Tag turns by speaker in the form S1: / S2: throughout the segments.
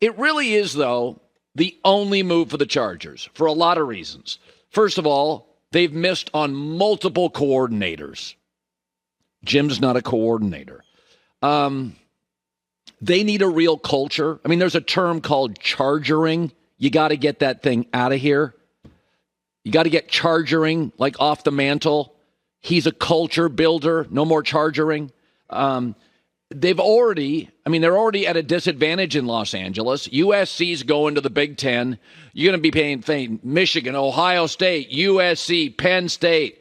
S1: It really is, though, the only move for the Chargers for a lot of reasons. First of all, they've missed on multiple coordinators. Jim's not a coordinator. They need a real culture. I mean, there's a term called chargering. You got to get that thing out of here. You got to get chargering, like off the mantle. He's a culture builder. No more chargering. They're already at a disadvantage in Los Angeles. USC's going to the Big Ten. You're going to be paying Michigan, Ohio State, USC, Penn State.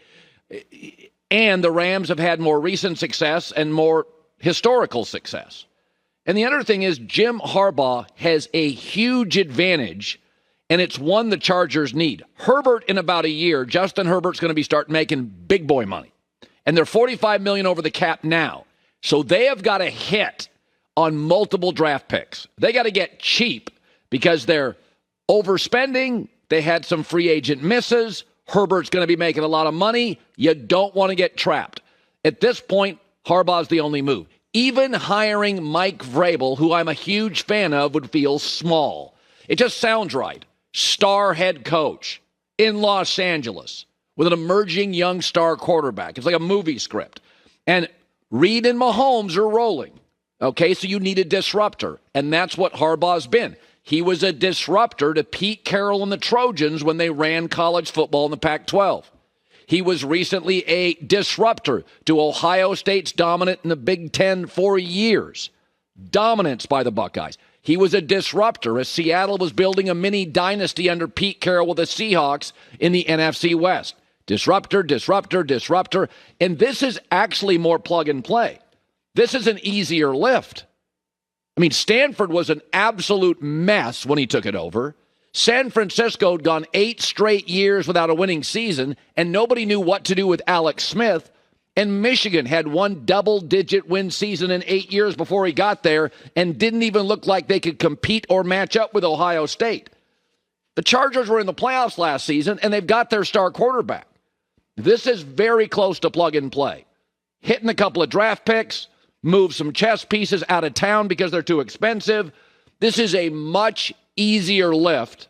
S1: And the Rams have had more recent success and more historical success. And the other thing is Jim Harbaugh has a huge advantage, and it's one the Chargers need. Herbert, in about a year, Justin Herbert's going to start making big boy money. And they're $45 million over the cap now. So they have got to hit on multiple draft picks. They got to get cheap because they're overspending. They had some free agent misses. Herbert's going to be making a lot of money. You don't want to get trapped. At this point, Harbaugh's the only move. Even hiring Mike Vrabel, who I'm a huge fan of, would feel small. It just sounds right. Star head coach in Los Angeles with an emerging young star quarterback. It's like a movie script. And Reed and Mahomes are rolling. Okay, so you need a disruptor. And that's what Harbaugh's been. He was a disruptor to Pete Carroll and the Trojans when they ran college football in the Pac-12. He was recently a disruptor to Ohio State's dominant in the Big Ten for years. Dominance by the Buckeyes. He was a disruptor as Seattle was building a mini dynasty under Pete Carroll with the Seahawks in the NFC West. Disruptor, disruptor, disruptor. And this is actually more plug and play. This is an easier lift. I mean, Stanford was an absolute mess when he took it over. San Francisco had gone 8 straight years without a winning season, and nobody knew what to do with Alex Smith. And Michigan had one double-digit win season in 8 years before he got there and didn't even look like they could compete or match up with Ohio State. The Chargers were in the playoffs last season, and they've got their star quarterback. This is very close to plug and play. Hitting a couple of draft picks, move some chess pieces out of town because they're too expensive. This is a much easier lift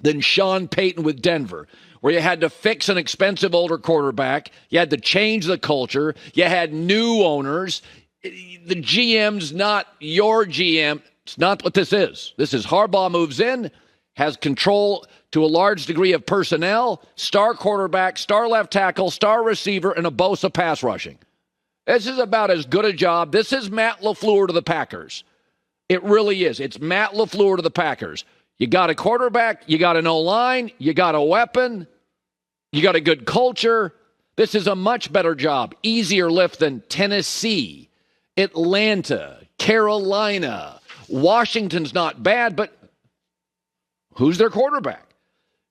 S1: than Sean Payton with Denver, where you had to fix an expensive older quarterback. You had to change the culture. You had new owners. The GM's not your GM. It's not what this is. This is Harbaugh moves in, has control to a large degree of personnel, star quarterback, star left tackle, star receiver, and a Bosa pass rushing. This is about as good a job. This is Matt LaFleur to the Packers. It really is. It's Matt LaFleur to the Packers. You got a quarterback, you got an O-line, you got a weapon, you got a good culture. This is a much better job, easier lift than Tennessee, Atlanta, Carolina. Washington's not bad, but who's their quarterback?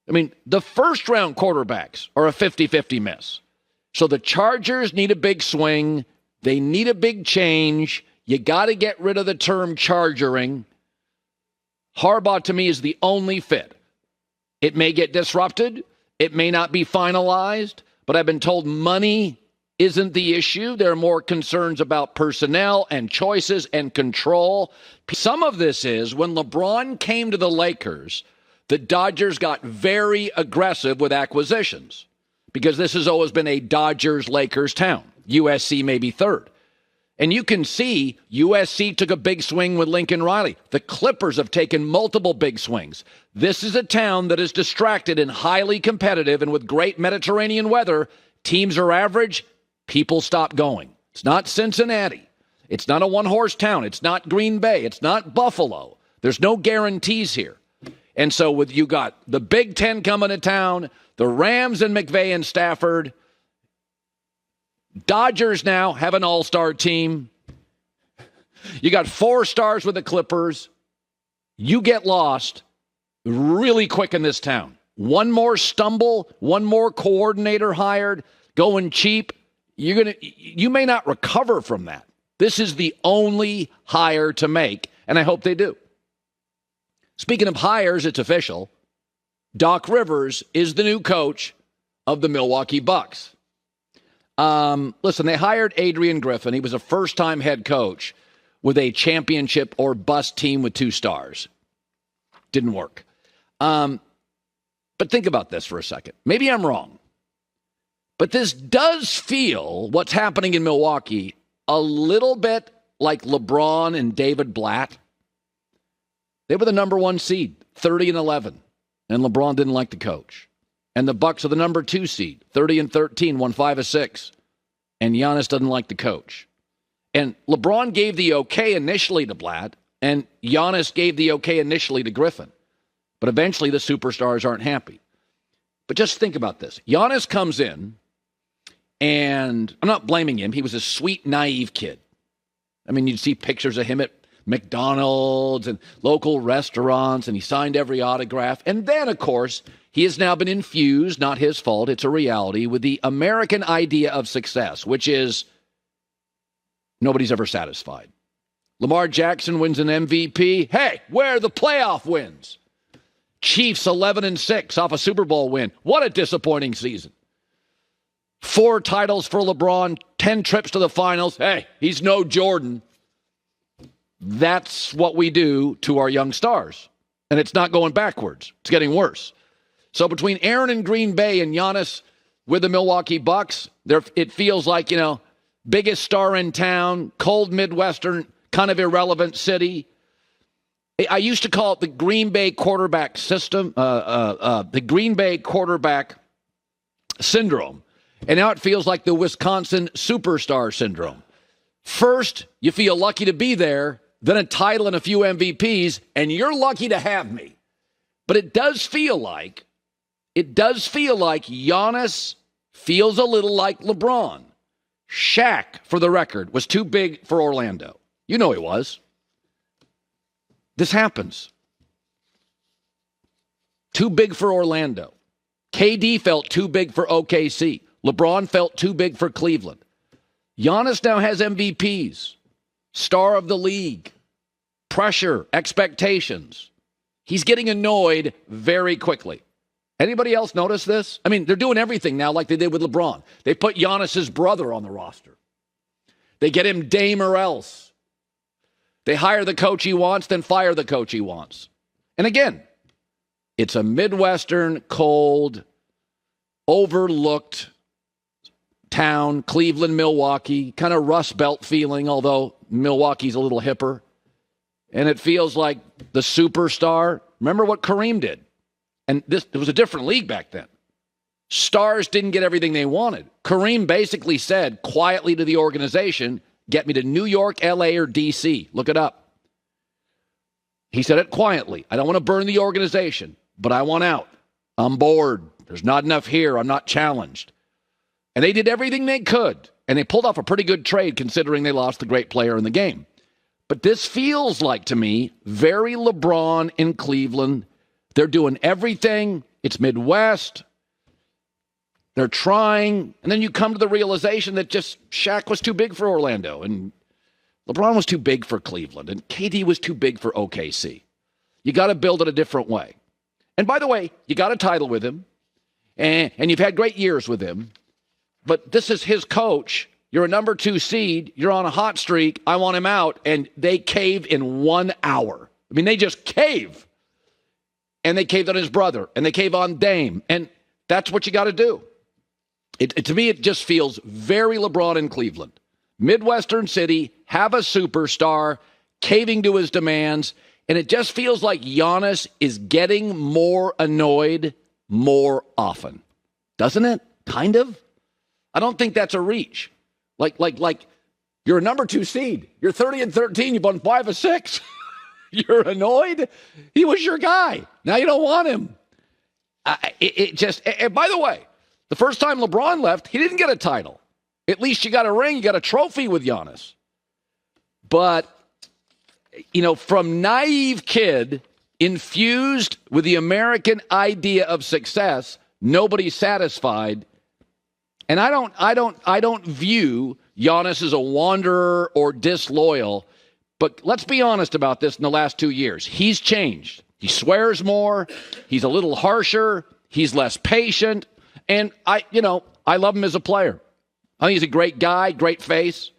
S1: I mean, the first-round quarterbacks are a 50-50 miss. So the Chargers need a big swing. They need a big change. You got to get rid of the term chargering. Harbaugh, to me, is the only fit. It may get disrupted. It may not be finalized. But I've been told money isn't the issue. There are more concerns about personnel and choices and control. Some of this is when LeBron came to the Lakers, the Dodgers got very aggressive with acquisitions because this has always been a Dodgers-Lakers town. USC may be third. And you can see USC took a big swing with Lincoln Riley. The Clippers have taken multiple big swings. This is a town that is distracted and highly competitive, and with great Mediterranean weather, teams are average, people stop going. It's not Cincinnati. It's not a one-horse town. It's not Green Bay. It's not Buffalo. There's no guarantees here. And so with you got the Big Ten coming to town, the Rams and McVay and Stafford. Dodgers now have an all-star team. You got 4 stars with the Clippers. You get lost really quick in this town. One more stumble, one more coordinator hired, going cheap. You may not recover from that. This is the only hire to make, and I hope they do. Speaking of hires, it's official. Doc Rivers is the new coach of the Milwaukee Bucks. Listen, they hired Adrian Griffin. He was a first-time head coach with a championship or bust team with 2 stars. Didn't work. But think about this for a second. Maybe I'm wrong. But this does feel, what's happening in Milwaukee, a little bit like LeBron and David Blatt. They were the number 1 seed, 30-11, and LeBron didn't like the coach. And the Bucks are the number 2 seed, 30-13, won 5 of 6, and Giannis doesn't like the coach. And LeBron gave the okay initially to Blatt, and Giannis gave the okay initially to Griffin. But eventually the superstars aren't happy. But just think about this. Giannis comes in, and I'm not blaming him. He was a sweet, naive kid. I mean, you'd see pictures of him at McDonald's and local restaurants, and he signed every autograph. And then, of course, he has now been infused, not his fault, it's a reality, with the American idea of success, which is nobody's ever satisfied. Lamar Jackson wins an MVP. Hey, where are the playoff wins? Chiefs 11-6 off a Super Bowl win. What a disappointing season. 4 titles for LeBron, 10 trips to the finals. Hey, he's no Jordan. That's what we do to our young stars. And it's not going backwards. It's getting worse. So between Aaron in Green Bay and Giannis with the Milwaukee Bucks, it feels like, biggest star in town, cold Midwestern, kind of irrelevant city. I used to call it the Green Bay quarterback system, the Green Bay quarterback syndrome. And now it feels like the Wisconsin superstar syndrome. First, you feel lucky to be there, then a title and a few MVPs, and you're lucky to have me. But it does feel like Giannis feels a little like LeBron. Shaq, for the record, was too big for Orlando. You know he was. This happens. Too big for Orlando. KD felt too big for OKC. LeBron felt too big for Cleveland. Giannis now has MVPs, star of the league, pressure, expectations. He's getting annoyed very quickly. Anybody else notice this? I mean, they're doing everything now like they did with LeBron. They put Giannis's brother on the roster. They get him Dame or else. They hire the coach he wants, then fire the coach he wants. And again, it's a Midwestern, cold, overlooked town, Cleveland, Milwaukee, kind of Rust Belt feeling, although Milwaukee's a little hipper. And it feels like the superstar. Remember what Kareem did? And it was a different league back then. Stars didn't get everything they wanted. Kareem basically said quietly to the organization, get me to New York, LA, or DC. Look it up. He said it quietly. I don't want to burn the organization, but I want out. I'm bored. There's not enough here. I'm not challenged. And they did everything they could. And they pulled off a pretty good trade considering they lost the great player in the game. But this feels like, to me, very LeBron in Cleveland. They're doing everything. It's Midwest. They're trying. And then you come to the realization that just Shaq was too big for Orlando. And LeBron was too big for Cleveland. And KD was too big for OKC. You got to build it a different way. And by the way, you got a title with him. And you've had great years with him. But this is his coach. You're a number 2 seed. You're on a hot streak. I want him out. And they cave in 1 hour. I mean, they just cave. And they caved on his brother. And they cave on Dame. And that's what you got to do. To me, it just feels very LeBron in Cleveland. Midwestern city, have a superstar, caving to his demands. And it just feels like Giannis is getting more annoyed more often. Doesn't it? Kind of. I don't think that's a reach. Like you're a number 2 seed. You're 30-13. You've won 5 of 6. You're annoyed. He was your guy. Now you don't want him. And by the way, the first time LeBron left, he didn't get a title. At least you got a ring. You got a trophy with Giannis. But, from naive kid infused with the American idea of success, nobody's satisfied. And I don't view Giannis as a wanderer or disloyal, but let's be honest about this in the last 2 years. He's changed. He swears more. He's a little harsher. He's less patient. And I love him as a player. I think he's a great guy, great face.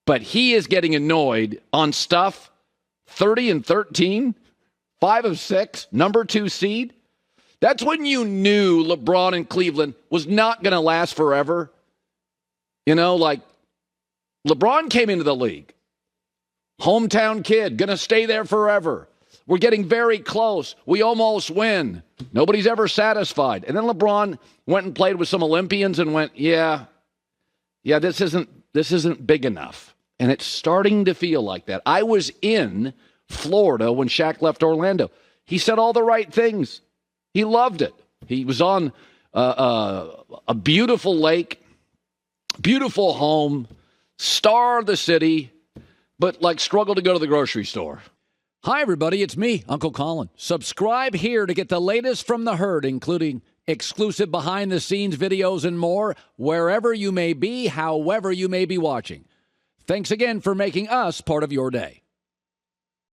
S1: But he is getting annoyed on stuff 30-13, 5 of 6, number 2 seed. That's when you knew LeBron in Cleveland was not going to last forever. You know, like LeBron came into the league. Hometown kid, going to stay there forever. We're getting very close. We almost win. Nobody's ever satisfied. And then LeBron went and played with some Olympians and went, yeah, this isn't big enough. And it's starting to feel like that. I was in Florida when Shaq left Orlando. He said all the right things. He loved it. He was on a beautiful lake, beautiful home, star of the city, but like struggled to go to the grocery store.
S2: Hi, everybody. It's me, Uncle Colin. Subscribe here to get the latest from the herd, including exclusive behind-the-scenes videos and more, wherever you may be, however you may be watching. Thanks again for making us part of your day.